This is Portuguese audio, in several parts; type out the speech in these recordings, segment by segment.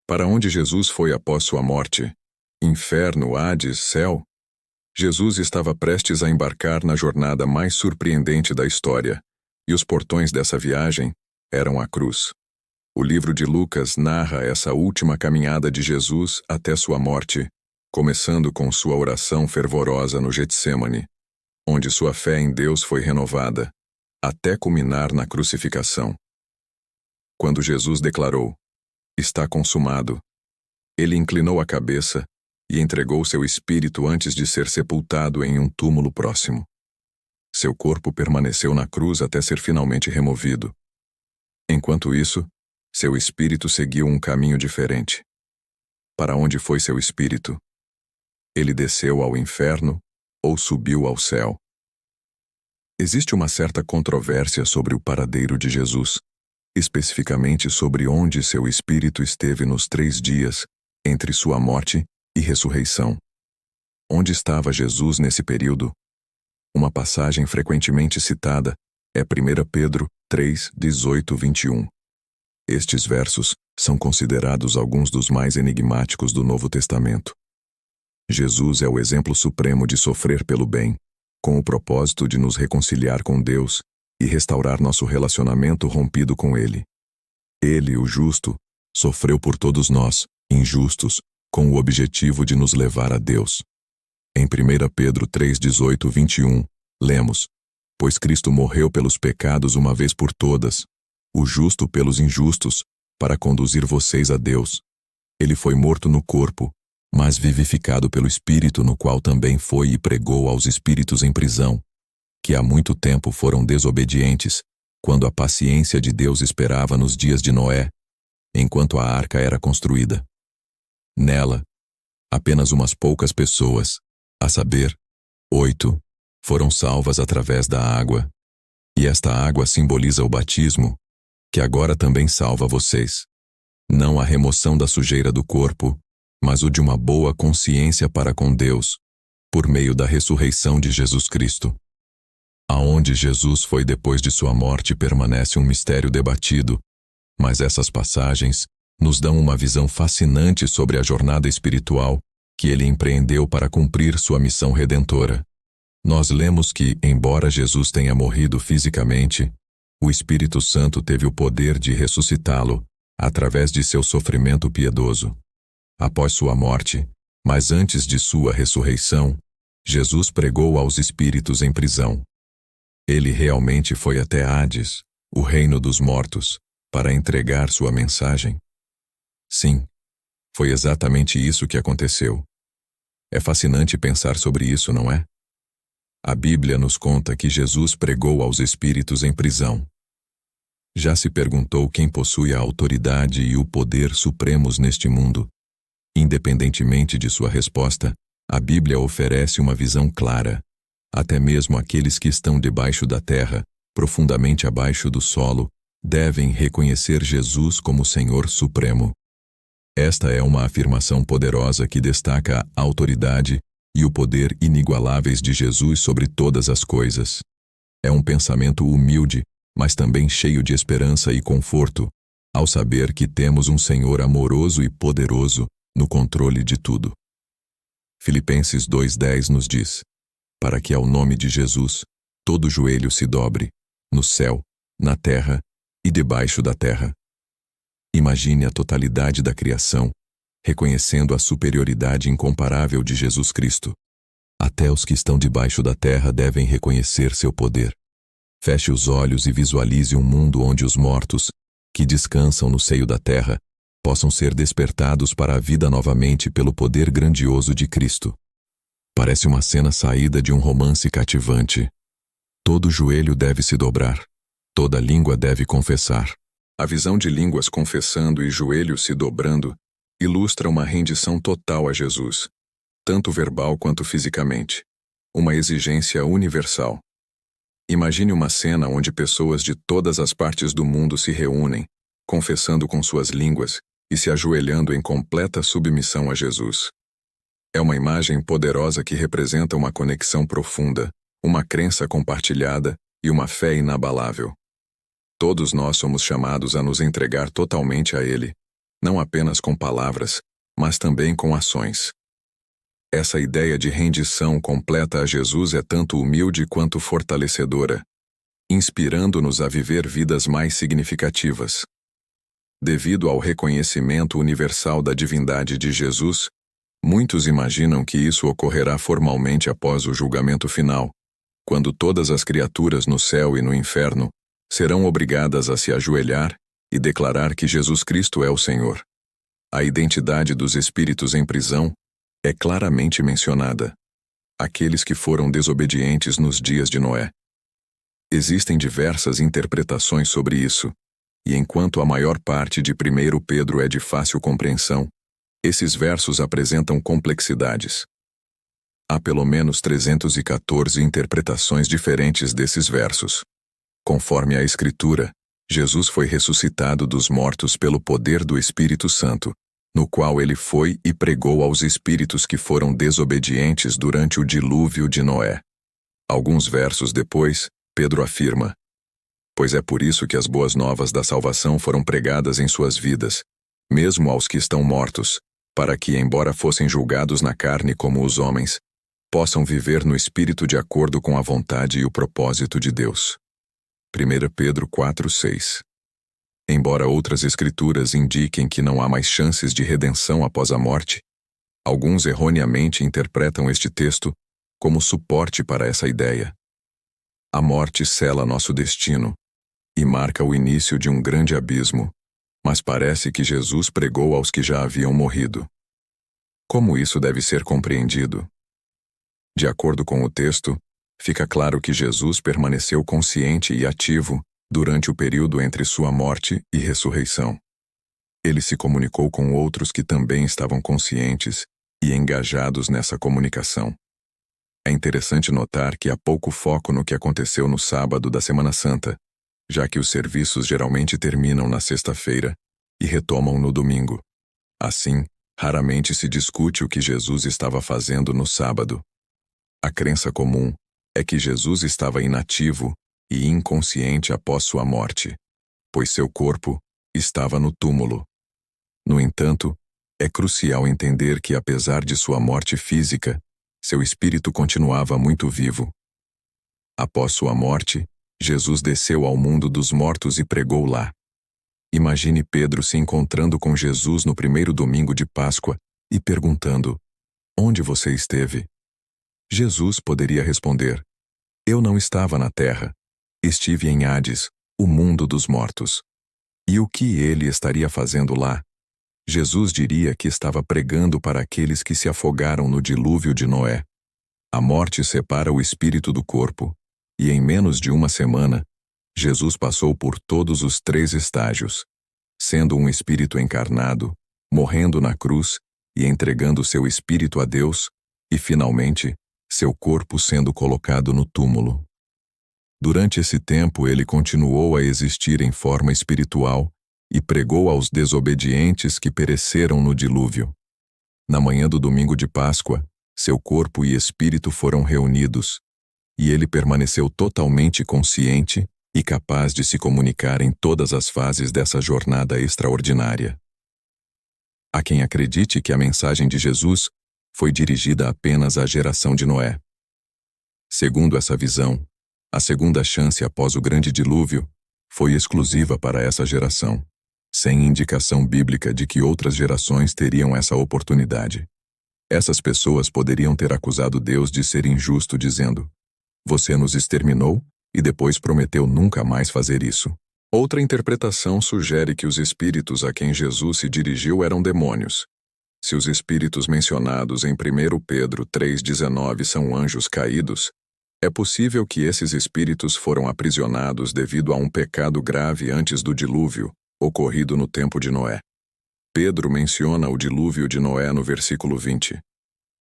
Para onde Jesus foi após sua morte? Inferno, Hades, céu? Jesus estava prestes a embarcar na jornada mais surpreendente da história, e os portões dessa viagem eram a cruz. O livro de Lucas narra essa última caminhada de Jesus até sua morte, começando com sua oração fervorosa no Getsêmani, onde sua fé em Deus foi renovada, até culminar na crucificação. Quando Jesus declarou: "Está consumado", ele inclinou a cabeça e entregou seu espírito antes de ser sepultado em um túmulo próximo. Seu corpo permaneceu na cruz até ser finalmente removido. Enquanto isso, seu espírito seguiu um caminho diferente. Para onde foi seu espírito? Ele desceu ao inferno ou subiu ao céu? Existe uma certa controvérsia sobre o paradeiro de Jesus, especificamente sobre onde seu espírito esteve nos 3 dias entre sua morte e ressurreição. Onde estava Jesus nesse período? Uma passagem frequentemente citada é 1 Pedro 3, 18, 21. Estes versos são considerados alguns dos mais enigmáticos do Novo Testamento. Jesus é o exemplo supremo de sofrer pelo bem, com o propósito de nos reconciliar com Deus e restaurar nosso relacionamento rompido com Ele. Ele, o justo, sofreu por todos nós, injustos, com o objetivo de nos levar a Deus. Em 1 Pedro 3, 18, 21, lemos: "Pois Cristo morreu pelos pecados uma vez por todas, o justo pelos injustos, para conduzir vocês a Deus. Ele foi morto no corpo, mas vivificado pelo Espírito, no qual também foi e pregou aos espíritos em prisão, que há muito tempo foram desobedientes, quando a paciência de Deus esperava nos dias de Noé, enquanto a arca era construída. Nela, apenas umas poucas pessoas, a saber, 8, foram salvas através da água. E esta água simboliza o batismo, que agora também salva vocês. Não a remoção da sujeira do corpo, mas o de uma boa consciência para com Deus, por meio da ressurreição de Jesus Cristo. Aonde Jesus foi depois de sua morte permanece um mistério debatido, mas essas passagens nos dão uma visão fascinante sobre a jornada espiritual que ele empreendeu para cumprir sua missão redentora. Nós lemos que, embora Jesus tenha morrido fisicamente, o Espírito Santo teve o poder de ressuscitá-lo através de seu sofrimento piedoso. Após sua morte, mas antes de sua ressurreição, Jesus pregou aos espíritos em prisão. Ele realmente foi até Hades, o reino dos mortos, para entregar sua mensagem? Sim, foi exatamente isso que aconteceu. É fascinante pensar sobre isso, não é? A Bíblia nos conta que Jesus pregou aos espíritos em prisão. Já se perguntou quem possui a autoridade e o poder supremos neste mundo? Independentemente de sua resposta, a Bíblia oferece uma visão clara. Até mesmo aqueles que estão debaixo da terra, profundamente abaixo do solo, devem reconhecer Jesus como Senhor Supremo. Esta é uma afirmação poderosa que destaca a autoridade e o poder inigualáveis de Jesus sobre todas as coisas. É um pensamento humilde, mas também cheio de esperança e conforto, ao saber que temos um Senhor amoroso e poderoso no controle de tudo. Filipenses 2:10 nos diz: "Para que ao nome de Jesus todo joelho se dobre, no céu, na terra e debaixo da terra." Imagine a totalidade da criação, reconhecendo a superioridade incomparável de Jesus Cristo. Até os que estão debaixo da terra devem reconhecer seu poder. Feche os olhos e visualize um mundo onde os mortos, que descansam no seio da terra, possam ser despertados para a vida novamente pelo poder grandioso de Cristo. Parece uma cena saída de um romance cativante. Todo joelho deve se dobrar, toda língua deve confessar. A visão de línguas confessando e joelhos se dobrando ilustra uma rendição total a Jesus, tanto verbal quanto fisicamente, uma exigência universal. Imagine uma cena onde pessoas de todas as partes do mundo se reúnem, confessando com suas línguas e se ajoelhando em completa submissão a Jesus. É uma imagem poderosa que representa uma conexão profunda, uma crença compartilhada e uma fé inabalável. Todos nós somos chamados a nos entregar totalmente a Ele, não apenas com palavras, mas também com ações. Essa ideia de rendição completa a Jesus é tanto humilde quanto fortalecedora, inspirando-nos a viver vidas mais significativas. Devido ao reconhecimento universal da divindade de Jesus, muitos imaginam que isso ocorrerá formalmente após o julgamento final, quando todas as criaturas no céu e no inferno serão obrigadas a se ajoelhar e declarar que Jesus Cristo é o Senhor. A identidade dos espíritos em prisão é claramente mencionada: aqueles que foram desobedientes nos dias de Noé. Existem diversas interpretações sobre isso, e enquanto a maior parte de 1 Pedro é de fácil compreensão, esses versos apresentam complexidades. Há pelo menos 314 interpretações diferentes desses versos. Conforme a Escritura, Jesus foi ressuscitado dos mortos pelo poder do Espírito Santo, no qual ele foi e pregou aos espíritos que foram desobedientes durante o dilúvio de Noé. Alguns versos depois, Pedro afirma: pois é por isso que as boas novas da salvação foram pregadas em suas vidas, mesmo aos que estão mortos, para que, embora fossem julgados na carne como os homens, possam viver no Espírito de acordo com a vontade e o propósito de Deus. 1 Pedro 4:6. Embora outras escrituras indiquem que não há mais chances de redenção após a morte, alguns erroneamente interpretam este texto como suporte para essa ideia. A morte sela nosso destino e marca o início de um grande abismo, mas parece que Jesus pregou aos que já haviam morrido. Como isso deve ser compreendido? De acordo com o texto, fica claro que Jesus permaneceu consciente e ativo durante o período entre sua morte e ressurreição. Ele se comunicou com outros que também estavam conscientes e engajados nessa comunicação. É interessante notar que há pouco foco no que aconteceu no sábado da Semana Santa, já que os serviços geralmente terminam na sexta-feira e retomam no domingo. Assim, raramente se discute o que Jesus estava fazendo no sábado. A crença comum é que Jesus estava inativo e inconsciente após sua morte, pois seu corpo estava no túmulo. No entanto, é crucial entender que, apesar de sua morte física, seu espírito continuava muito vivo. Após sua morte, Jesus desceu ao mundo dos mortos e pregou lá. Imagine Pedro se encontrando com Jesus no primeiro domingo de Páscoa e perguntando: onde você esteve? Jesus poderia responder: eu não estava na terra, estive em Hades, o mundo dos mortos. E o que ele estaria fazendo lá? Jesus diria que estava pregando para aqueles que se afogaram no dilúvio de Noé. A morte separa o espírito do corpo, e em menos de uma semana, Jesus passou por todos os 3 estágios, sendo um espírito encarnado, morrendo na cruz e entregando seu espírito a Deus, e finalmente, seu corpo sendo colocado no túmulo. Durante esse tempo ele continuou a existir em forma espiritual e pregou aos desobedientes que pereceram no dilúvio. Na manhã do domingo de Páscoa, seu corpo e espírito foram reunidos, e ele permaneceu totalmente consciente e capaz de se comunicar em todas as fases dessa jornada extraordinária. Há quem acredite que a mensagem de Jesus foi dirigida apenas à geração de Noé. Segundo essa visão, a segunda chance após o grande dilúvio foi exclusiva para essa geração, sem indicação bíblica de que outras gerações teriam essa oportunidade. Essas pessoas poderiam ter acusado Deus de ser injusto, dizendo: você nos exterminou e depois prometeu nunca mais fazer isso. Outra interpretação sugere que os espíritos a quem Jesus se dirigiu eram demônios. Se os espíritos mencionados em 1 Pedro 3,19 são anjos caídos, é possível que esses espíritos foram aprisionados devido a um pecado grave antes do dilúvio, ocorrido no tempo de Noé. Pedro menciona o dilúvio de Noé no versículo 20.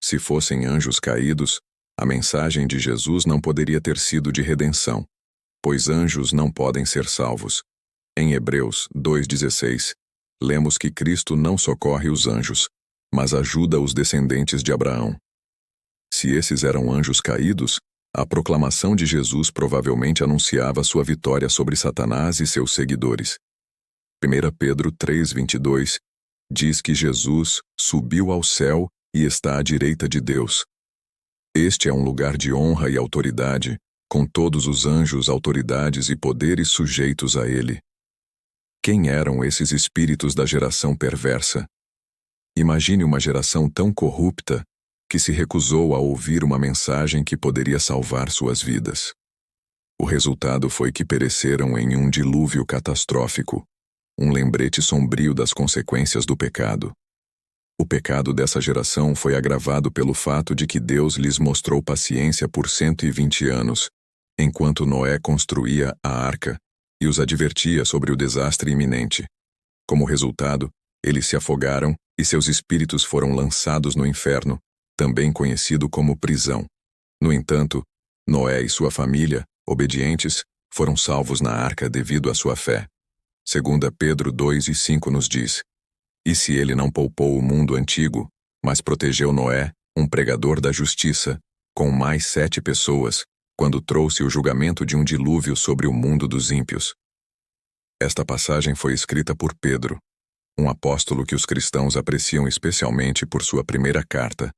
Se fossem anjos caídos, a mensagem de Jesus não poderia ter sido de redenção, pois anjos não podem ser salvos. Em Hebreus 2,16, lemos que Cristo não socorre os anjos, mas ajuda os descendentes de Abraão. Se esses eram anjos caídos, a proclamação de Jesus provavelmente anunciava sua vitória sobre Satanás e seus seguidores. 1 Pedro 3,22 diz que Jesus subiu ao céu e está à direita de Deus. Este é um lugar de honra e autoridade, com todos os anjos, autoridades e poderes sujeitos a ele. Quem eram esses espíritos da geração perversa? Imagine uma geração tão corrupta que se recusou a ouvir uma mensagem que poderia salvar suas vidas. O resultado foi que pereceram em um dilúvio catastrófico, um lembrete sombrio das consequências do pecado. O pecado dessa geração foi agravado pelo fato de que Deus lhes mostrou paciência por 120 anos, enquanto Noé construía a arca e os advertia sobre o desastre iminente. Como resultado, eles se afogaram e seus espíritos foram lançados no inferno, também conhecido como prisão. No entanto, Noé e sua família, obedientes, foram salvos na arca devido à sua fé. 2 Pedro 2:5 nos diz: E se ele não poupou o mundo antigo, mas protegeu Noé, um pregador da justiça, com mais 7 pessoas, quando trouxe o julgamento de um dilúvio sobre o mundo dos ímpios. Esta passagem foi escrita por Pedro, um apóstolo que os cristãos apreciam especialmente por sua primeira carta,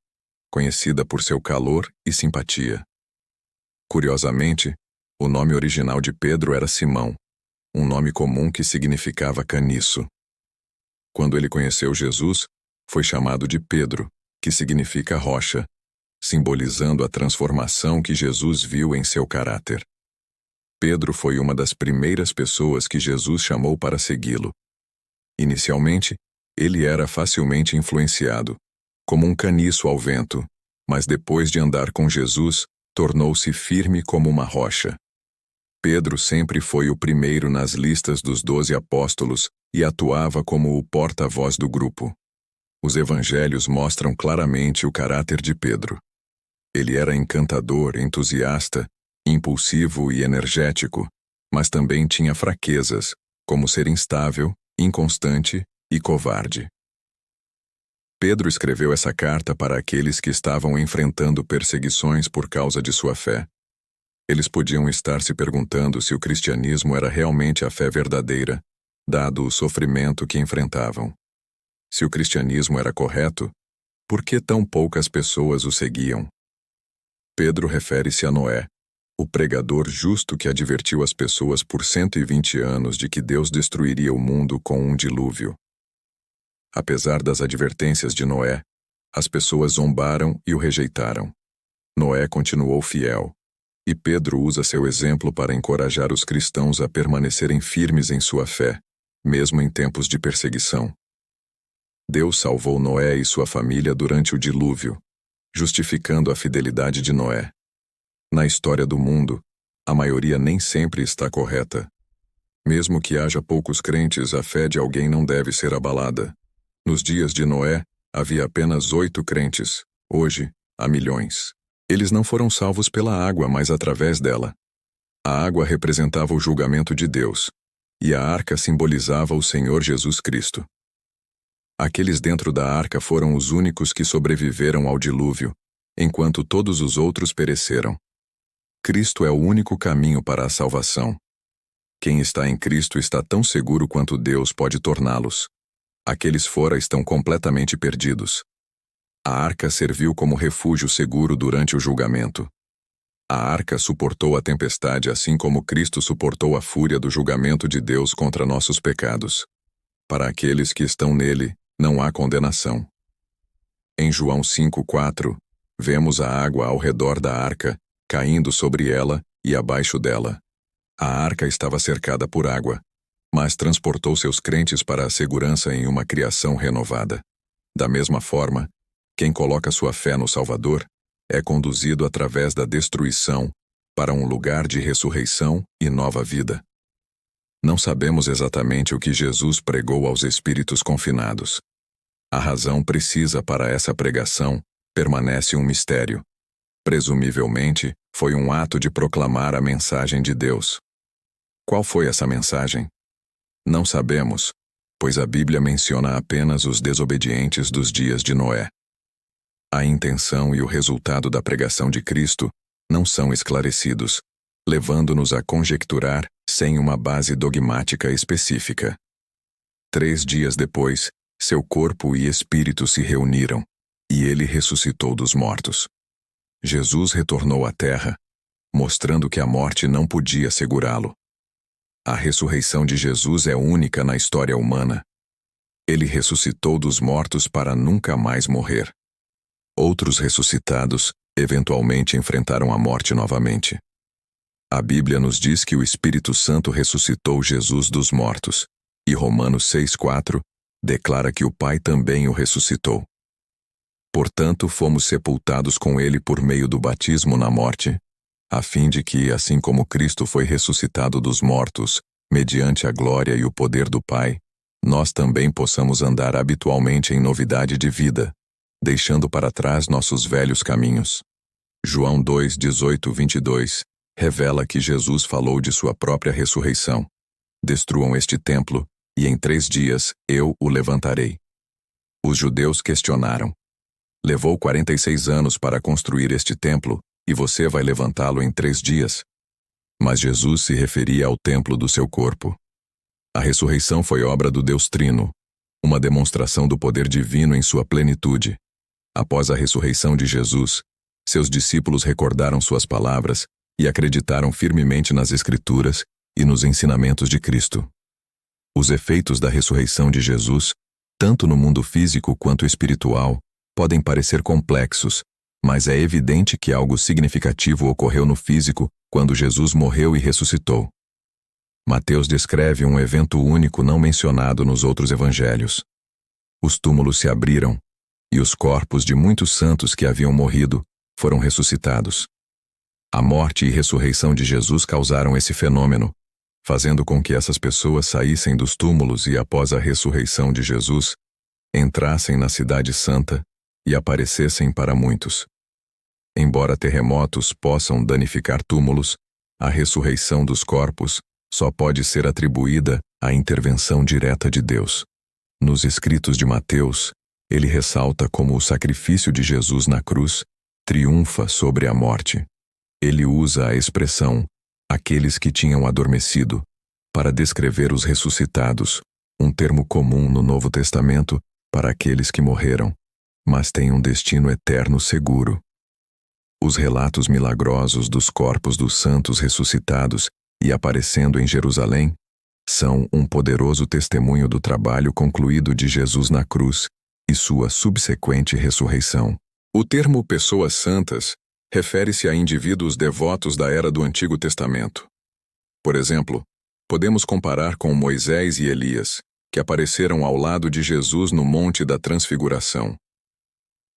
conhecida por seu calor e simpatia. Curiosamente, o nome original de Pedro era Simão, um nome comum que significava caniço. Quando ele conheceu Jesus, foi chamado de Pedro, que significa rocha, simbolizando a transformação que Jesus viu em seu caráter. Pedro foi uma das primeiras pessoas que Jesus chamou para segui-lo. Inicialmente, ele era facilmente influenciado, como um caniço ao vento, mas depois de andar com Jesus, tornou-se firme como uma rocha. Pedro sempre foi o primeiro nas listas dos 12 apóstolos e atuava como o porta-voz do grupo. Os evangelhos mostram claramente o caráter de Pedro. Ele era encantador, entusiasta, impulsivo e energético, mas também tinha fraquezas, como ser instável, inconstante e covarde. Pedro escreveu essa carta para aqueles que estavam enfrentando perseguições por causa de sua fé. Eles podiam estar se perguntando se o cristianismo era realmente a fé verdadeira, dado o sofrimento que enfrentavam. Se o cristianismo era correto, por que tão poucas pessoas o seguiam? Pedro refere-se a Noé, o pregador justo que advertiu as pessoas por 120 anos de que Deus destruiria o mundo com um dilúvio. Apesar das advertências de Noé, as pessoas zombaram e o rejeitaram. Noé continuou fiel, e Pedro usa seu exemplo para encorajar os cristãos a permanecerem firmes em sua fé, mesmo em tempos de perseguição. Deus salvou Noé e sua família durante o dilúvio, justificando a fidelidade de Noé. Na história do mundo, a maioria nem sempre está correta. Mesmo que haja poucos crentes, a fé de alguém não deve ser abalada. Nos dias de Noé, havia apenas 8 crentes. Hoje, há milhões. Eles não foram salvos pela água, mas através dela. A água representava o julgamento de Deus, e a arca simbolizava o Senhor Jesus Cristo. Aqueles dentro da arca foram os únicos que sobreviveram ao dilúvio, enquanto todos os outros pereceram. Cristo é o único caminho para a salvação. Quem está em Cristo está tão seguro quanto Deus pode torná-los. Aqueles fora estão completamente perdidos. A arca serviu como refúgio seguro durante o julgamento. A arca suportou a tempestade assim como Cristo suportou a fúria do julgamento de Deus contra nossos pecados. Para aqueles que estão nele, não há condenação. Em João 5:4, vemos a água ao redor da arca, caindo sobre ela e abaixo dela. A arca estava cercada por água, mas transportou seus crentes para a segurança em uma criação renovada. Da mesma forma, quem coloca sua fé no Salvador é conduzido através da destruição para um lugar de ressurreição e nova vida. Não sabemos exatamente o que Jesus pregou aos espíritos confinados. A razão precisa para essa pregação permanece um mistério. Presumivelmente, foi um ato de proclamar a mensagem de Deus. Qual foi essa mensagem? Não sabemos, pois a Bíblia menciona apenas os desobedientes dos dias de Noé. A intenção e o resultado da pregação de Cristo não são esclarecidos, levando-nos a conjecturar sem uma base dogmática específica. 3 dias depois, seu corpo e espírito se reuniram, e ele ressuscitou dos mortos. Jesus retornou à terra, mostrando que a morte não podia segurá-lo. A ressurreição de Jesus é única na história humana. Ele ressuscitou dos mortos para nunca mais morrer. Outros ressuscitados, eventualmente enfrentaram a morte novamente. A Bíblia nos diz que o Espírito Santo ressuscitou Jesus dos mortos, e Romanos 6,4 declara que o Pai também o ressuscitou. Portanto, fomos sepultados com ele por meio do batismo na morte, a fim de que, assim como Cristo foi ressuscitado dos mortos, mediante a glória e o poder do Pai, nós também possamos andar habitualmente em novidade de vida, deixando para trás nossos velhos caminhos. João 2:18-22 revela que Jesus falou de sua própria ressurreição. Destruam este templo, e em 3 dias eu o levantarei. Os judeus questionaram: levou 46 anos para construir este templo, e você vai levantá-lo em 3 dias? Mas Jesus se referia ao templo do seu corpo. A ressurreição foi obra do Deus Trino, uma demonstração do poder divino em sua plenitude. Após a ressurreição de Jesus, seus discípulos recordaram suas palavras e acreditaram firmemente nas Escrituras e nos ensinamentos de Cristo. Os efeitos da ressurreição de Jesus, tanto no mundo físico quanto espiritual, podem parecer complexos, mas é evidente que algo significativo ocorreu no físico quando Jesus morreu e ressuscitou. Mateus descreve um evento único não mencionado nos outros evangelhos. Os túmulos se abriram, e os corpos de muitos santos que haviam morrido foram ressuscitados. A morte e ressurreição de Jesus causaram esse fenômeno, fazendo com que essas pessoas saíssem dos túmulos e, após a ressurreição de Jesus, entrassem na Cidade Santa e aparecessem para muitos. Embora terremotos possam danificar túmulos, a ressurreição dos corpos só pode ser atribuída à intervenção direta de Deus. Nos escritos de Mateus, ele ressalta como o sacrifício de Jesus na cruz triunfa sobre a morte. Ele usa a expressão "aqueles que tinham adormecido" para descrever os ressuscitados, um termo comum no Novo Testamento para aqueles que morreram, mas têm um destino eterno seguro. Os relatos milagrosos dos corpos dos santos ressuscitados e aparecendo em Jerusalém são um poderoso testemunho do trabalho concluído de Jesus na cruz e sua subsequente ressurreição. O termo pessoas santas refere-se a indivíduos devotos da era do Antigo Testamento. Por exemplo, podemos comparar com Moisés e Elias, que apareceram ao lado de Jesus no Monte da Transfiguração.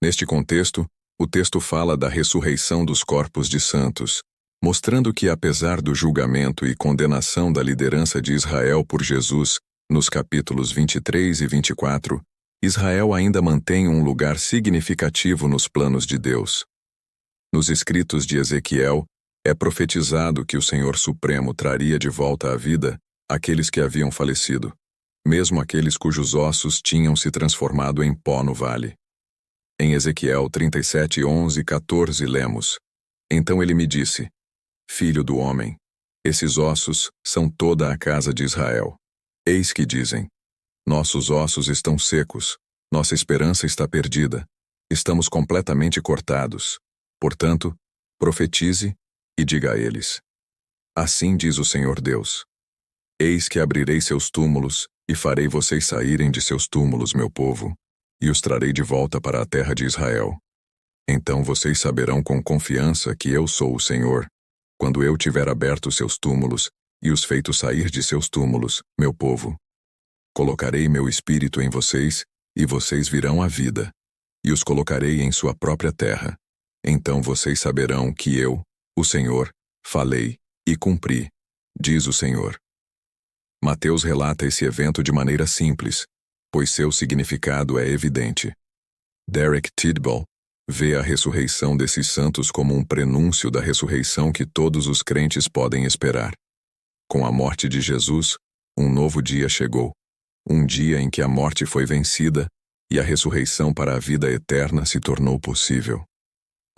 Neste contexto, o texto fala da ressurreição dos corpos de santos, mostrando que, apesar do julgamento e condenação da liderança de Israel por Jesus, nos capítulos 23 e 24, Israel ainda mantém um lugar significativo nos planos de Deus. Nos escritos de Ezequiel, é profetizado que o Senhor Supremo traria de volta à vida aqueles que haviam falecido, mesmo aqueles cujos ossos tinham se transformado em pó no vale. Em Ezequiel 37, 11 e 14 lemos: Então ele me disse: Filho do homem, esses ossos são toda a casa de Israel. Eis que dizem: Nossos ossos estão secos, nossa esperança está perdida, estamos completamente cortados. Portanto, profetize e diga a eles: Assim diz o Senhor Deus: Eis que abrirei seus túmulos e farei vocês saírem de seus túmulos, meu povo, e os trarei de volta para a terra de Israel. Então vocês saberão com confiança que eu sou o Senhor, quando eu tiver aberto seus túmulos e os feito sair de seus túmulos, meu povo. Colocarei meu espírito em vocês, e vocês virão à vida, e os colocarei em sua própria terra. Então vocês saberão que eu, o Senhor, falei e cumpri, diz o Senhor. Mateus relata esse evento de maneira simples, pois seu significado é evidente. Derek Tidball vê a ressurreição desses santos como um prenúncio da ressurreição que todos os crentes podem esperar. Com a morte de Jesus, um novo dia chegou, um dia em que a morte foi vencida e a ressurreição para a vida eterna se tornou possível.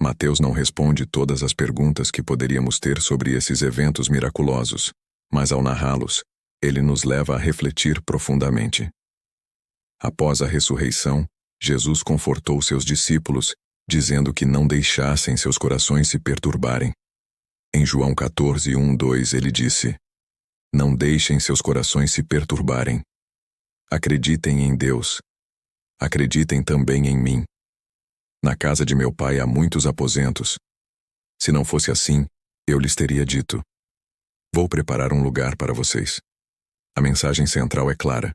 Mateus não responde todas as perguntas que poderíamos ter sobre esses eventos miraculosos, mas ao narrá-los, ele nos leva a refletir profundamente. Após a ressurreição, Jesus confortou seus discípulos, dizendo que não deixassem seus corações se perturbarem. Em João 14, 1, 2 ele disse: Não deixem seus corações se perturbarem. Acreditem em Deus. Acreditem também em mim. Na casa de meu pai há muitos aposentos. Se não fosse assim, eu lhes teria dito: Vou preparar um lugar para vocês. A mensagem central é clara.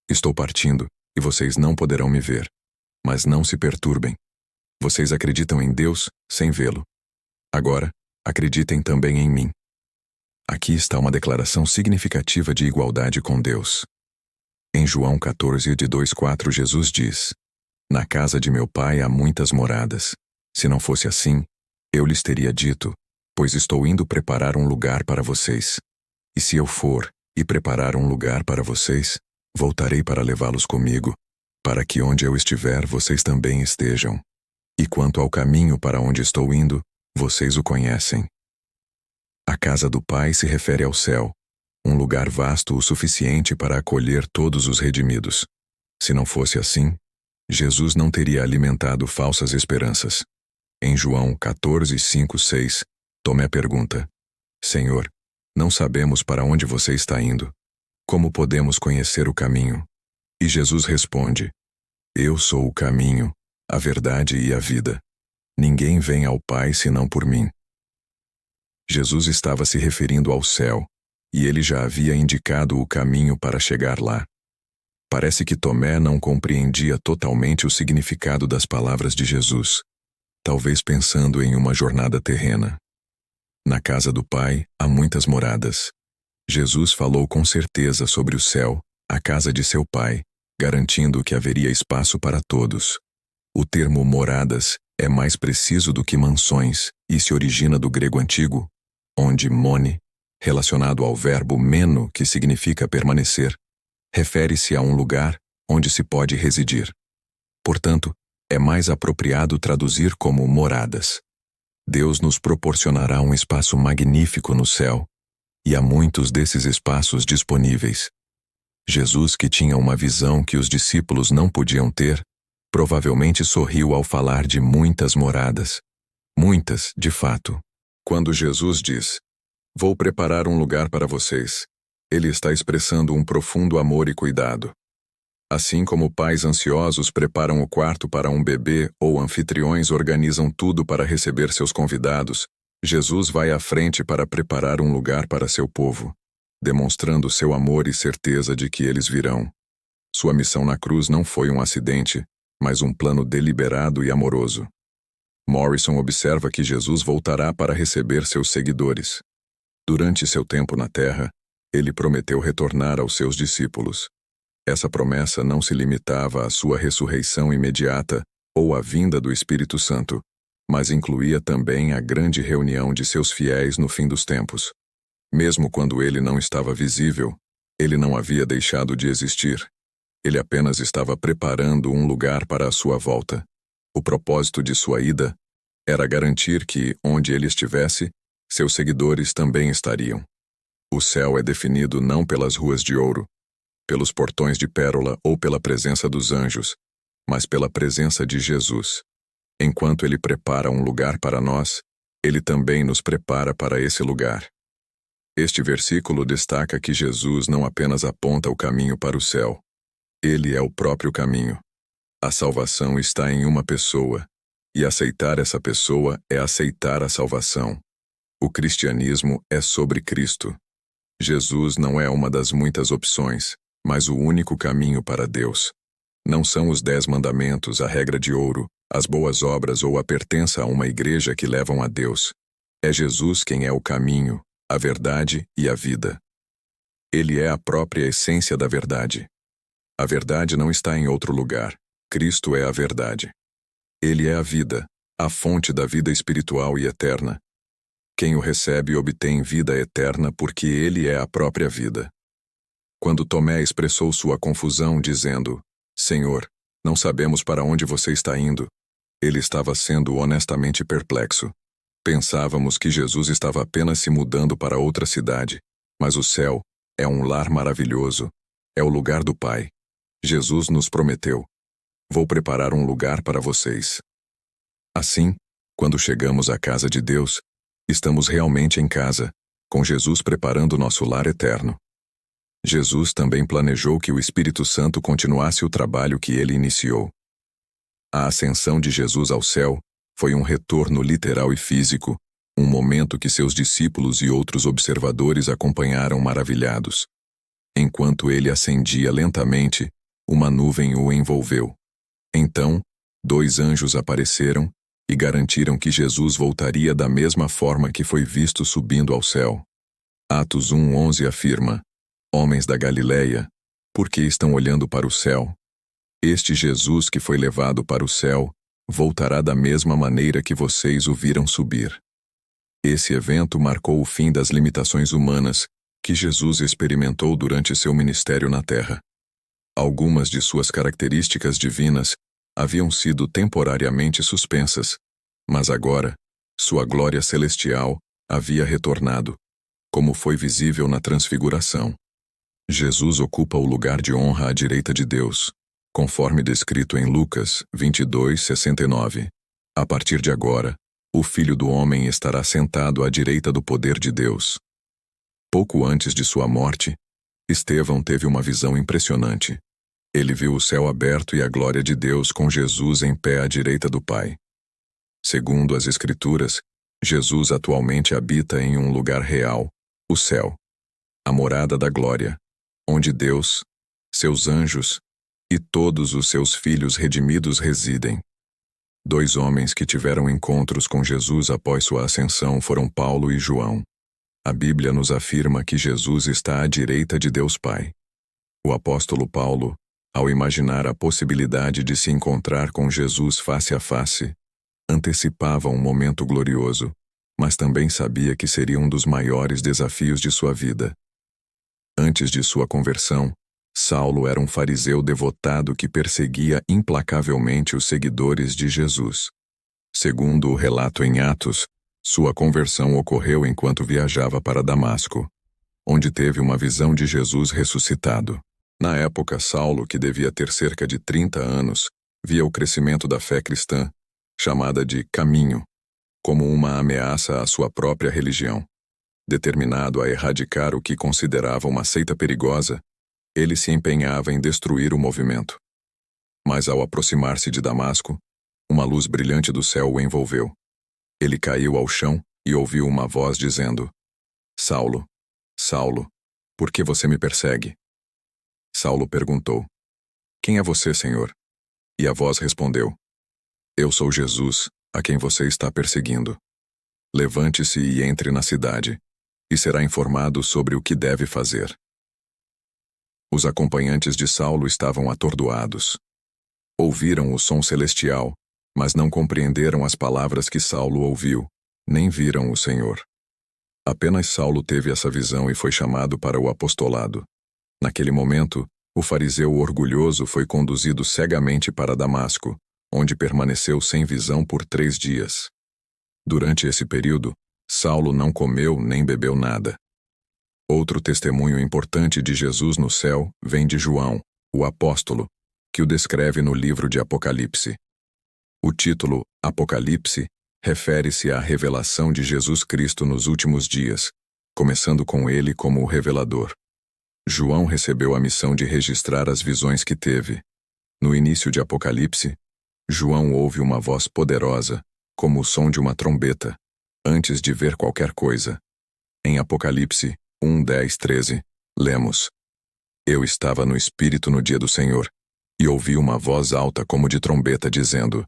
Estou partindo, e vocês não poderão me ver. Mas não se perturbem. Vocês acreditam em Deus sem vê-lo. Agora, acreditem também em mim. Aqui está uma declaração significativa de igualdade com Deus. Em João 14, de 2-4, Jesus diz: Na casa de meu pai há muitas moradas. Se não fosse assim, eu lhes teria dito, pois estou indo preparar um lugar para vocês. E se eu for e preparar um lugar para vocês, voltarei para levá-los comigo, para que onde eu estiver vocês também estejam. E quanto ao caminho para onde estou indo, vocês o conhecem. A casa do Pai se refere ao céu, um lugar vasto o suficiente para acolher todos os redimidos. Se não fosse assim, Jesus não teria alimentado falsas esperanças. Em João 14, 5, 6, Tomé pergunta: Senhor, não sabemos para onde você está indo. Como podemos conhecer o caminho? E Jesus responde: Eu sou o caminho, a verdade e a vida. Ninguém vem ao Pai senão por mim. Jesus estava se referindo ao céu, e ele já havia indicado o caminho para chegar lá. Parece que Tomé não compreendia totalmente o significado das palavras de Jesus, talvez pensando em uma jornada terrena. Na casa do Pai há muitas moradas. Jesus falou com certeza sobre o céu, a casa de seu Pai, garantindo que haveria espaço para todos. O termo moradas é mais preciso do que mansões e se origina do grego antigo, onde mone, relacionado ao verbo meno, que significa permanecer, refere-se a um lugar onde se pode residir. Portanto, é mais apropriado traduzir como moradas. Deus nos proporcionará um espaço magnífico no céu, e há muitos desses espaços disponíveis. Jesus, que tinha uma visão que os discípulos não podiam ter, provavelmente sorriu ao falar de muitas moradas. Muitas, de fato. Quando Jesus diz: Vou preparar um lugar para vocês, ele está expressando um profundo amor e cuidado. Assim como pais ansiosos preparam o quarto para um bebê ou anfitriões organizam tudo para receber seus convidados, Jesus vai à frente para preparar um lugar para seu povo, demonstrando seu amor e certeza de que eles virão. Sua missão na cruz não foi um acidente, mas um plano deliberado e amoroso. Morrison observa que Jesus voltará para receber seus seguidores. Durante seu tempo na terra, ele prometeu retornar aos seus discípulos. Essa promessa não se limitava à sua ressurreição imediata ou à vinda do Espírito Santo, mas incluía também a grande reunião de seus fiéis no fim dos tempos. Mesmo quando ele não estava visível, ele não havia deixado de existir. Ele apenas estava preparando um lugar para a sua volta. O propósito de sua ida era garantir que, onde ele estivesse, seus seguidores também estariam. O céu é definido não pelas ruas de ouro, pelos portões de pérola ou pela presença dos anjos, mas pela presença de Jesus. Enquanto ele prepara um lugar para nós, ele também nos prepara para esse lugar. Este versículo destaca que Jesus não apenas aponta o caminho para o céu. Ele é o próprio caminho. A salvação está em uma pessoa, e aceitar essa pessoa é aceitar a salvação. O cristianismo é sobre Cristo. Jesus não é uma das muitas opções, mas o único caminho para Deus. Não são os 10 mandamentos, a regra de ouro, as boas obras ou a pertença a uma igreja que levam a Deus. É Jesus quem é o caminho, a verdade e a vida. Ele é a própria essência da verdade. A verdade não está em outro lugar. Cristo é a verdade. Ele é a vida, a fonte da vida espiritual e eterna. Quem o recebe obtém vida eterna porque ele é a própria vida. Quando Tomé expressou sua confusão dizendo: Senhor, não sabemos para onde você está indo, ele estava sendo honestamente perplexo. Pensávamos que Jesus estava apenas se mudando para outra cidade, mas o céu é um lar maravilhoso, é o lugar do Pai. Jesus nos prometeu: vou preparar um lugar para vocês. Assim, quando chegamos à casa de Deus, estamos realmente em casa, com Jesus preparando nosso lar eterno. Jesus também planejou que o Espírito Santo continuasse o trabalho que ele iniciou. A ascensão de Jesus ao céu foi um retorno literal e físico, um momento que seus discípulos e outros observadores acompanharam maravilhados. Enquanto ele ascendia lentamente, uma nuvem o envolveu. Então, 2 anjos apareceram e garantiram que Jesus voltaria da mesma forma que foi visto subindo ao céu. Atos 1:11 afirma: Homens da Galileia, por que estão olhando para o céu? Este Jesus que foi levado para o céu voltará da mesma maneira que vocês o viram subir. Esse evento marcou o fim das limitações humanas que Jesus experimentou durante seu ministério na terra. Algumas de suas características divinas haviam sido temporariamente suspensas, mas agora, sua glória celestial havia retornado, como foi visível na transfiguração. Jesus ocupa o lugar de honra à direita de Deus, conforme descrito em Lucas 22:69. A partir de agora, o Filho do Homem estará sentado à direita do poder de Deus. Pouco antes de sua morte, Estevão teve uma visão impressionante. Ele viu o céu aberto e a glória de Deus com Jesus em pé à direita do Pai. Segundo as Escrituras, Jesus atualmente habita em um lugar real, o céu, a morada da glória, onde Deus, seus anjos e todos os seus filhos redimidos residem. 2 homens que tiveram encontros com Jesus após sua ascensão foram Paulo e João. A Bíblia nos afirma que Jesus está à direita de Deus Pai. O apóstolo Paulo, ao imaginar a possibilidade de se encontrar com Jesus face a face, antecipava um momento glorioso, mas também sabia que seria um dos maiores desafios de sua vida. Antes de sua conversão, Saulo era um fariseu devotado que perseguia implacavelmente os seguidores de Jesus. Segundo o relato em Atos, sua conversão ocorreu enquanto viajava para Damasco, onde teve uma visão de Jesus ressuscitado. Na época, Saulo, que devia ter cerca de 30 anos, via o crescimento da fé cristã, chamada de caminho, como uma ameaça à sua própria religião. Determinado a erradicar o que considerava uma seita perigosa, ele se empenhava em destruir o movimento. Mas ao aproximar-se de Damasco, uma luz brilhante do céu o envolveu. Ele caiu ao chão e ouviu uma voz dizendo: Saulo, Saulo, por que você me persegue? Saulo perguntou: Quem é você, Senhor? E a voz respondeu: Eu sou Jesus, a quem você está perseguindo. Levante-se e entre na cidade, e será informado sobre o que deve fazer. Os acompanhantes de Saulo estavam atordoados. Ouviram o som celestial, mas não compreenderam as palavras que Saulo ouviu, nem viram o Senhor. Apenas Saulo teve essa visão e foi chamado para o apostolado. Naquele momento, o fariseu orgulhoso foi conduzido cegamente para Damasco, onde permaneceu sem visão por 3 dias. Durante esse período, Saulo não comeu nem bebeu nada. Outro testemunho importante de Jesus no céu vem de João, o apóstolo, que o descreve no livro de Apocalipse. O título, Apocalipse, refere-se à revelação de Jesus Cristo nos últimos dias, começando com ele como o revelador. João recebeu a missão de registrar as visões que teve. No início de Apocalipse, João ouve uma voz poderosa, como o som de uma trombeta, antes de ver qualquer coisa. Em Apocalipse 1:10-13, lemos: Eu estava no Espírito no dia do Senhor, e ouvi uma voz alta como de trombeta dizendo: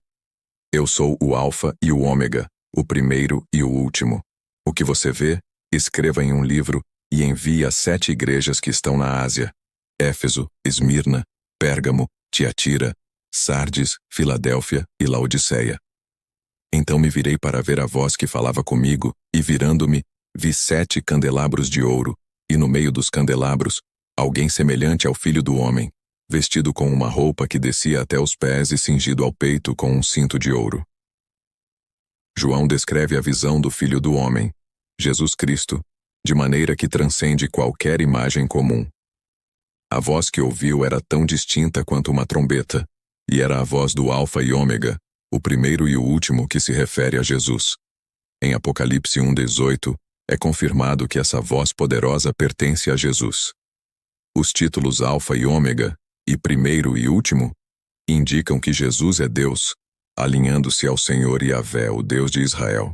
Eu sou o Alfa e o Ômega, o primeiro e o último. O que você vê, escreva em um livro e envie às 7 igrejas que estão na Ásia: Éfeso, Esmirna, Pérgamo, Tiatira, Sardes, Filadélfia e Laodiceia. Então me virei para ver a voz que falava comigo, e virando-me, vi 7 candelabros de ouro, e no meio dos candelabros, alguém semelhante ao Filho do Homem, vestido com uma roupa que descia até os pés e cingido ao peito com um cinto de ouro. João descreve a visão do Filho do Homem, Jesus Cristo, de maneira que transcende qualquer imagem comum. A voz que ouviu era tão distinta quanto uma trombeta, e era a voz do Alfa e Ômega, o primeiro e o último que se refere a Jesus. Em Apocalipse 1:18, é confirmado que essa voz poderosa pertence a Jesus. Os títulos Alfa e Ômega, e primeiro e último, indicam que Jesus é Deus, alinhando-se ao Senhor Yahvé, o Deus de Israel.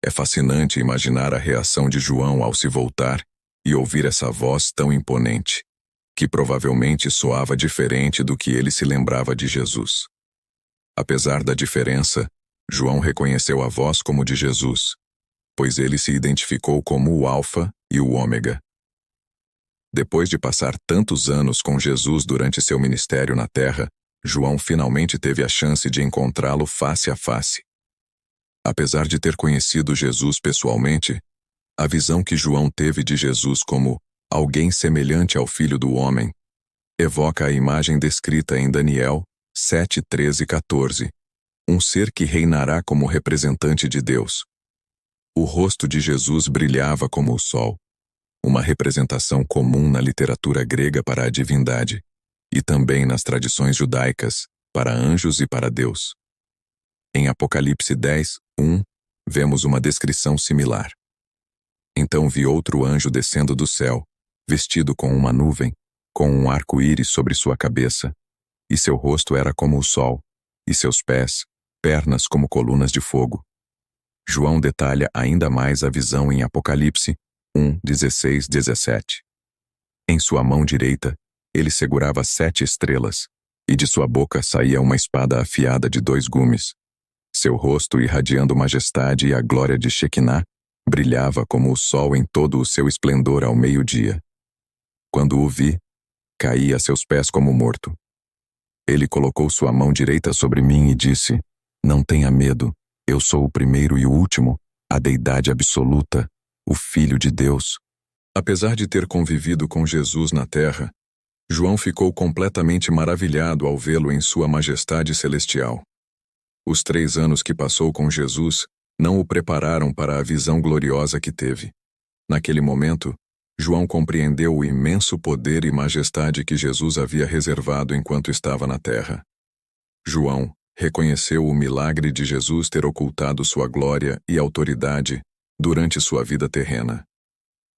É fascinante imaginar a reação de João ao se voltar e ouvir essa voz tão imponente, que provavelmente soava diferente do que ele se lembrava de Jesus. Apesar da diferença, João reconheceu a voz como de Jesus, pois ele se identificou como o Alfa e o Ômega. Depois de passar tantos anos com Jesus durante seu ministério na terra, João finalmente teve a chance de encontrá-lo face a face. Apesar de ter conhecido Jesus pessoalmente, a visão que João teve de Jesus como alguém semelhante ao Filho do Homem evoca a imagem descrita em Daniel 7:13-14, um ser que reinará como representante de Deus. O rosto de Jesus brilhava como o sol, uma representação comum na literatura grega para a divindade, e também nas tradições judaicas, para anjos e para Deus. Em Apocalipse 10:1, vemos uma descrição similar. Então vi outro anjo descendo do céu, vestido com uma nuvem, com um arco-íris sobre sua cabeça, e seu rosto era como o sol, e seus pés, pernas como colunas de fogo. João detalha ainda mais a visão em Apocalipse 1:16-17. Em sua mão direita, ele segurava 7 estrelas, e de sua boca saía uma espada afiada de 2 gumes. Seu rosto, irradiando majestade e a glória de Shequiná, brilhava como o sol em todo o seu esplendor ao meio-dia. Quando o vi, caí a seus pés como morto. Ele colocou sua mão direita sobre mim e disse: "Não tenha medo, eu sou o primeiro e o último, a deidade absoluta, o Filho de Deus." Apesar de ter convivido com Jesus na terra, João ficou completamente maravilhado ao vê-lo em sua majestade celestial. Os 3 anos que passou com Jesus não o prepararam para a visão gloriosa que teve. Naquele momento, João compreendeu o imenso poder e majestade que Jesus havia reservado enquanto estava na terra. João reconheceu o milagre de Jesus ter ocultado sua glória e autoridade durante sua vida terrena.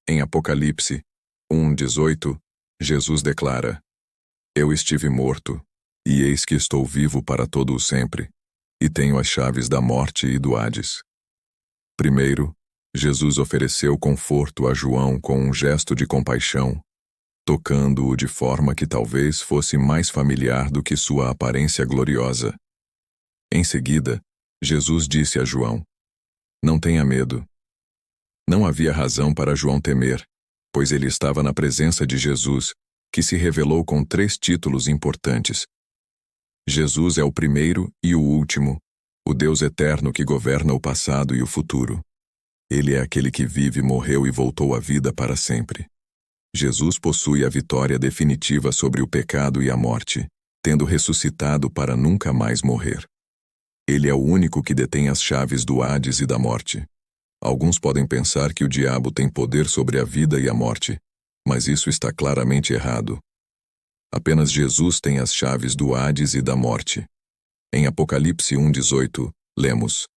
Em Apocalipse 1:18, Jesus declara: "Eu estive morto, e eis que estou vivo para todo o sempre, e tenho as chaves da morte e do Hades." Primeiro, Jesus ofereceu conforto a João com um gesto de compaixão, tocando-o de forma que talvez fosse mais familiar do que sua aparência gloriosa. Em seguida, Jesus disse a João: "Não tenha medo." Não havia razão para João temer, pois ele estava na presença de Jesus, que se revelou com 3 títulos importantes. Jesus é o primeiro e o último, o Deus eterno que governa o passado e o futuro. Ele é aquele que vive, morreu e voltou à vida para sempre. Jesus possui a vitória definitiva sobre o pecado e a morte, tendo ressuscitado para nunca mais morrer. Ele é o único que detém as chaves do Hades e da morte. Alguns podem pensar que o diabo tem poder sobre a vida e a morte, mas isso está claramente errado. Apenas Jesus tem as chaves do Hades e da morte. Em Apocalipse 1:18, lemos: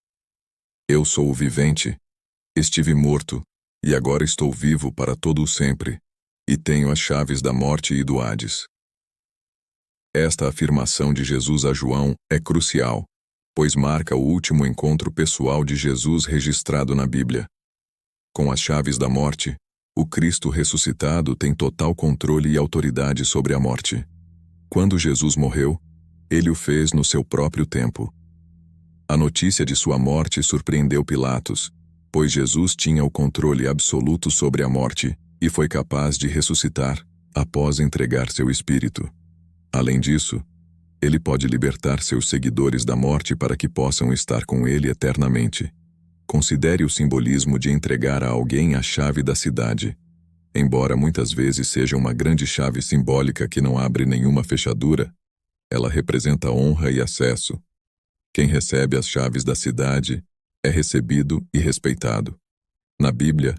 "Eu sou o vivente, estive morto, e agora estou vivo para todo o sempre, e tenho as chaves da morte e do Hades." Esta afirmação de Jesus a João é crucial, pois marca o último encontro pessoal de Jesus registrado na Bíblia. Com as chaves da morte, o Cristo ressuscitado tem total controle e autoridade sobre a morte. Quando Jesus morreu, ele o fez no seu próprio tempo. A notícia de sua morte surpreendeu Pilatos, pois Jesus tinha o controle absoluto sobre a morte e foi capaz de ressuscitar após entregar seu espírito. Além disso, ele pode libertar seus seguidores da morte para que possam estar com ele eternamente. Considere o simbolismo de entregar a alguém a chave da cidade. Embora muitas vezes seja uma grande chave simbólica que não abre nenhuma fechadura, ela representa honra e acesso. Quem recebe as chaves da cidade é recebido e respeitado. Na Bíblia,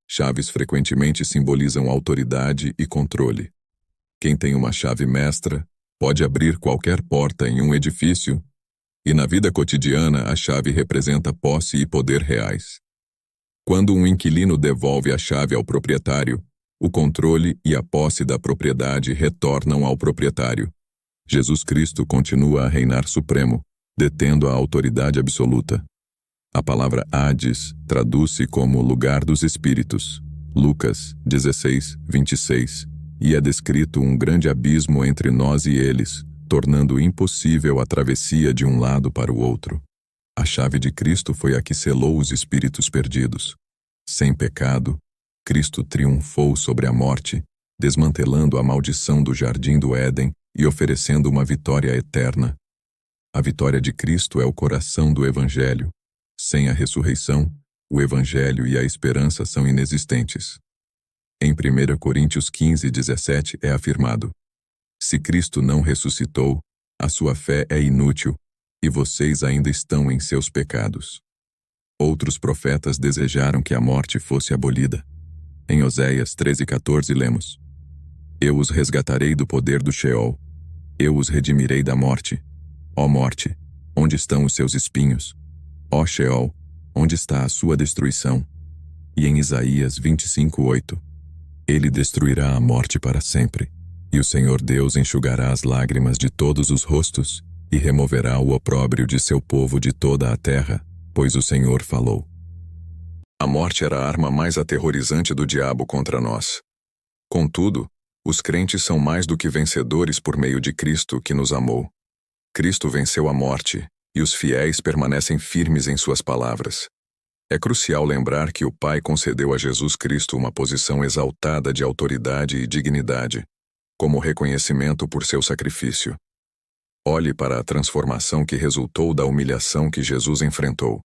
chaves frequentemente simbolizam autoridade e controle. Quem tem uma chave mestra pode abrir qualquer porta em um edifício, e na vida cotidiana a chave representa posse e poder reais. Quando um inquilino devolve a chave ao proprietário, o controle e a posse da propriedade retornam ao proprietário. Jesus Cristo continua a reinar supremo, detendo a autoridade absoluta. A palavra Hades traduz-se como lugar dos espíritos, Lucas 16, 26, e é descrito um grande abismo entre nós e eles, tornando impossível a travessia de um lado para o outro. A chave de Cristo foi a que selou os espíritos perdidos. Sem pecado, Cristo triunfou sobre a morte, desmantelando a maldição do jardim do Éden e oferecendo uma vitória eterna. A vitória de Cristo é o coração do Evangelho. Sem a ressurreição, o Evangelho e a esperança são inexistentes. Em 1 Coríntios 15, 17 é afirmado: se Cristo não ressuscitou, a sua fé é inútil, e vocês ainda estão em seus pecados. Outros profetas desejaram que a morte fosse abolida. Em Oséias 13:14 lemos: eu os resgatarei do poder do Sheol. Eu os redimirei da morte. Ó morte, onde estão os seus espinhos? Ó Sheol, onde está a sua destruição? E em Isaías 25:8: ele destruirá a morte para sempre, e o Senhor Deus enxugará as lágrimas de todos os rostos, e removerá o opróbrio de seu povo de toda a terra, pois o Senhor falou. A morte era a arma mais aterrorizante do diabo contra nós. Contudo, os crentes são mais do que vencedores por meio de Cristo que nos amou. Cristo venceu a morte, e os fiéis permanecem firmes em suas palavras. É crucial lembrar que o Pai concedeu a Jesus Cristo uma posição exaltada de autoridade e dignidade, como reconhecimento por seu sacrifício. Olhe para a transformação que resultou da humilhação que Jesus enfrentou.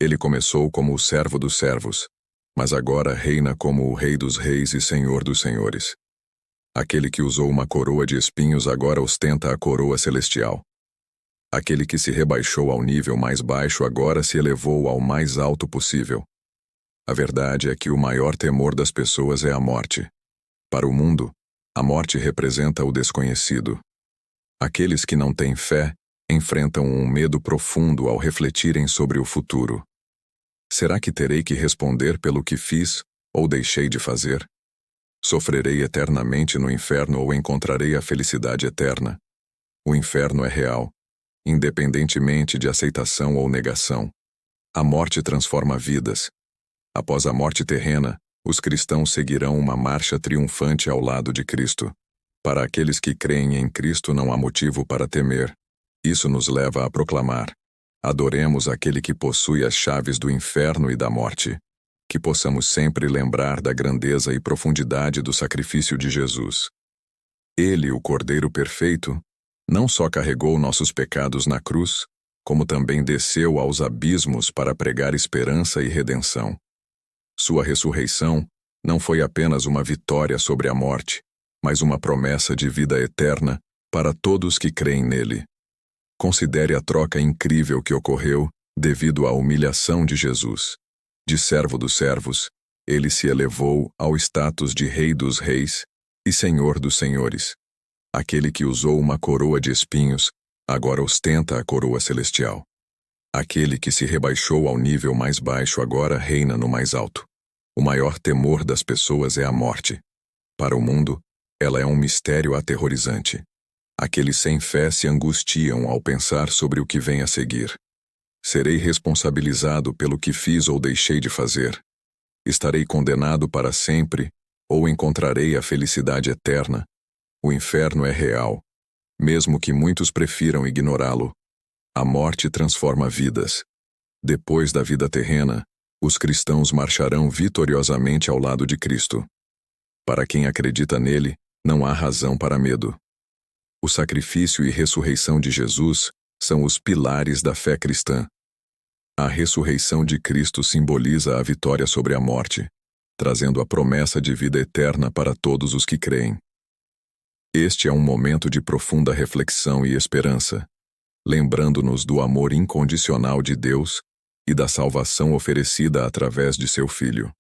Ele começou como o servo dos servos, mas agora reina como o Rei dos reis e Senhor dos senhores. Aquele que usou uma coroa de espinhos agora ostenta a coroa celestial. Aquele que se rebaixou ao nível mais baixo agora se elevou ao mais alto possível. A verdade é que o maior temor das pessoas é a morte. Para o mundo, a morte representa o desconhecido. Aqueles que não têm fé enfrentam um medo profundo ao refletirem sobre o futuro. Será que terei que responder pelo que fiz ou deixei de fazer? Sofrerei eternamente no inferno ou encontrarei a felicidade eterna? O inferno é real, independentemente de aceitação ou negação. A morte transforma vidas. Após a morte terrena, os cristãos seguirão uma marcha triunfante ao lado de Cristo. Para aqueles que creem em Cristo não há motivo para temer. Isso nos leva a proclamar: adoremos aquele que possui as chaves do inferno e da morte. Que possamos sempre lembrar da grandeza e profundidade do sacrifício de Jesus. Ele, o Cordeiro perfeito, não só carregou nossos pecados na cruz, como também desceu aos abismos para pregar esperança e redenção. Sua ressurreição não foi apenas uma vitória sobre a morte, mas uma promessa de vida eterna para todos que creem nele. Considere a troca incrível que ocorreu devido à humilhação de Jesus. De servo dos servos, ele se elevou ao status de Rei dos reis e Senhor dos senhores. Aquele que usou uma coroa de espinhos, agora ostenta a coroa celestial. Aquele que se rebaixou ao nível mais baixo agora reina no mais alto. O maior temor das pessoas é a morte. Para o mundo, ela é um mistério aterrorizante. Aqueles sem fé se angustiam ao pensar sobre o que vem a seguir. Serei responsabilizado pelo que fiz ou deixei de fazer? Estarei condenado para sempre ou encontrarei a felicidade eterna? O inferno é real, mesmo que muitos prefiram ignorá-lo. A morte transforma vidas. Depois da vida terrena, os cristãos marcharão vitoriosamente ao lado de Cristo. Para quem acredita nele, não há razão para medo. O sacrifício e ressurreição de Jesus são os pilares da fé cristã. A ressurreição de Cristo simboliza a vitória sobre a morte, trazendo a promessa de vida eterna para todos os que creem. Este é um momento de profunda reflexão e esperança, lembrando-nos do amor incondicional de Deus e da salvação oferecida através de seu Filho.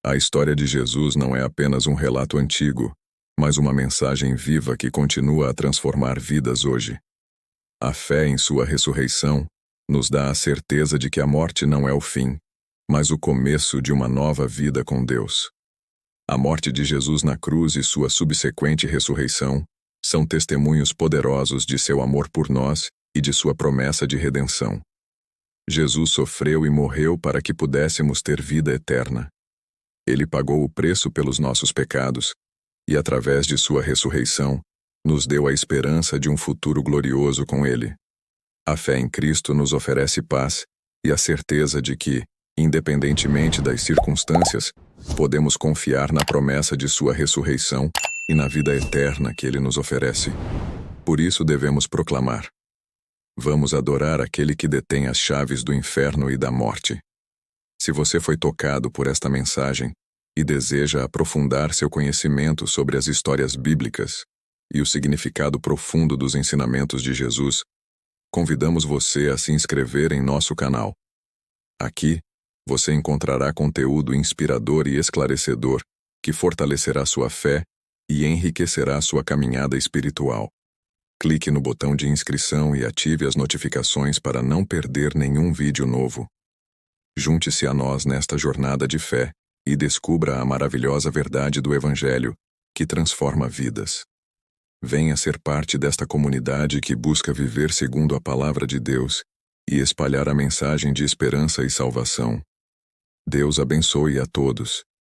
A história de Jesus não é apenas um relato antigo, mas uma mensagem viva que continua a transformar vidas hoje. A fé em sua ressurreição nos dá a certeza de que a morte não é o fim, mas o começo de uma nova vida com Deus. A morte de Jesus na cruz e sua subsequente ressurreição são testemunhos poderosos de seu amor por nós e de sua promessa de redenção. Jesus sofreu e morreu para que pudéssemos ter vida eterna. Ele pagou o preço pelos nossos pecados e, através de sua ressurreição, nos deu a esperança de um futuro glorioso com Ele. A fé em Cristo nos oferece paz e a certeza de que, independentemente das circunstâncias, podemos confiar na promessa de sua ressurreição e na vida eterna que Ele nos oferece. Por isso devemos proclamar: vamos adorar aquele que detém as chaves do inferno e da morte. Se você foi tocado por esta mensagem e deseja aprofundar seu conhecimento sobre as histórias bíblicas e o significado profundo dos ensinamentos de Jesus, convidamos você a se inscrever em nosso canal. Aqui, você encontrará conteúdo inspirador e esclarecedor que fortalecerá sua fé e enriquecerá sua caminhada espiritual. Clique no botão de inscrição e ative as notificações para não perder nenhum vídeo novo. Junte-se a nós nesta jornada de fé e descubra a maravilhosa verdade do Evangelho que transforma vidas. Venha ser parte desta comunidade que busca viver segundo a palavra de Deus e espalhar a mensagem de esperança e salvação. Deus abençoe a todos.